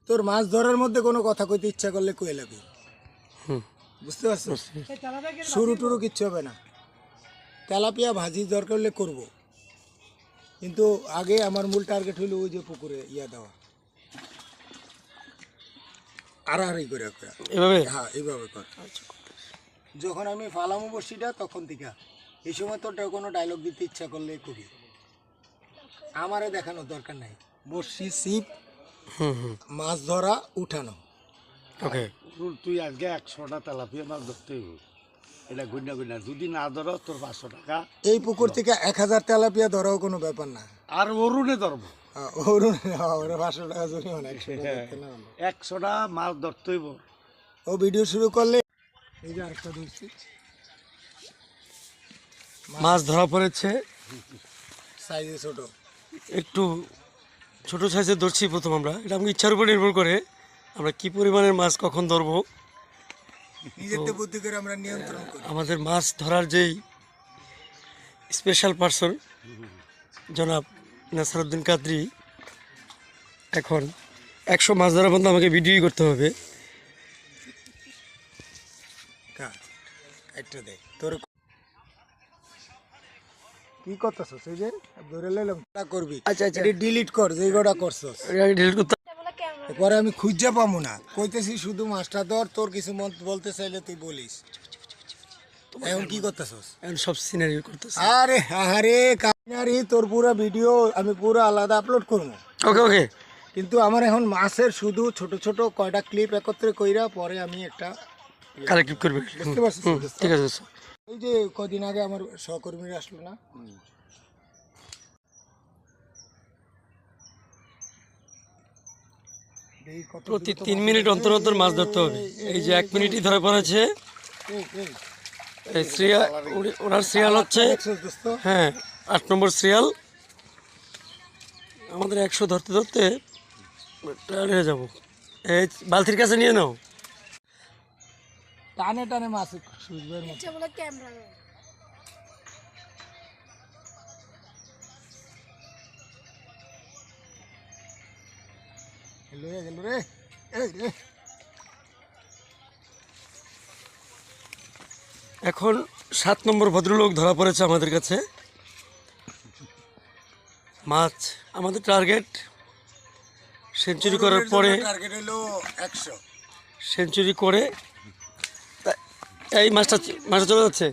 তোর মাছ ধরার মধ্যে কোনো কথা কইতে ইচ্ছা করলে কয়ে লাগবে, বুঝতে পারছো? শুরু টুরু কিচ্ছু হবে না, তেলাপিয়া ভাজি দরকার হলে করবো, কিন্তু আগে আমার মূল টার্গেট হইলো ওই যে পুকুরে ইয়া দেওয়া, আড়াআড়ি করে এভাবে। হ্যাঁ এইভাবে কর। যখন আমি ফালামো বসিটা তখন থেকে এই সময় তোর কোনো ডায়লগ দিতে ইচ্ছা করলে কবি, আমারে দেখানোর দরকার নাই। বসি সিপ মাছ ধরা উঠানো। ওকে, তুই আজকে 100টা তেলাপিয়া মাছ ধরতে হইব, এটা গুণা গুণা, যদি না ধরো তোর 500 টাকা। এই পুকুর থেকে 1000 তেলাপিয়া ধরাও কোনো ব্যাপার না। আর অরুণে ধরবো, ওরা 500 টাকা জরিমানা, 100 টাকা ধরতে না হলে। 100টা মাছ ধরতে হইব। ও ভিডিও শুরু করলে এই যে আরেকটা ধরছি, মাছ ধরা পড়েছে, সাইজে ছোট। একটু ছোট সাইজের ধরছি প্রথম আমরা। এটা আমাকে ইচ্ছার উপর নির্ভর করে আমরা কি পরিমাণের মাছ কখন ধরবো। নিজের বুদ্ধি করে আমরা নিয়ন্ত্রণ করি। আমাদের মাছ ধরার যেই স্পেশাল পার্সন জনাব নাসিরউদ্দিন কাদরি, এখন 100 মাছ ধরা পর্যন্ত আমাকে ভিডিওই করতে হবে। একটা দে তোর কি করতেছস? এই যে ধরে লইলাম তা করবি। আচ্ছা আচ্ছা, এটা ডিলিট কর যেই গোটা করছস, ডিলিট করতে। পরে আমি খুঁজে পাবো না। কইতেছি শুধু মাছটা ধর, তোর কিছু মত বলতে চাইলে তুই বলিস। এখন কি করতেছস? এখন সব সিনারি করতেছি। আরে আরে কাহিনারি, তোর পুরো ভিডিও আমি পুরো আলাদা আপলোড করবো, ওকে ওকে, কিন্তু আমার এখন মাছের শুধু ছোট ছোট কয়টা ক্লিপ একত্রে কইরা পরে আমি একটা কালেক্টিভ করবে। বুঝতে পারছিস? ঠিক আছে। এই যে কদিন আগে আমার সহকর্মীরা আসলো না, প্রতি 3 মিনিট অন্তর অন্তর মাছ ধরতে হবে। এই যে 1 মিনিটই ধরা পড়েছে। এই সিরিয়াল, ওনার সিরিয়াল হচ্ছে, হ্যাঁ 8 নম্বর সিরিয়াল। আমাদের 100 ধরতে ধরতে টায়ার্ড হয়ে যাবো। এই বালতির কাছে নিয়ে নাও। টানে টানে মাছ সুজবের মতো। লয়ে গেল রে, এই রে। এখন 7 নম্বর ভদ্রলোক ধরা পড়েছে আমাদের কাছে। মাছ আমাদের টার্গেট সেঞ্চুরি করার পরে, টার্গেট হলো 100। সেঞ্চুরি করে এই মাছটা চলে যাচ্ছে।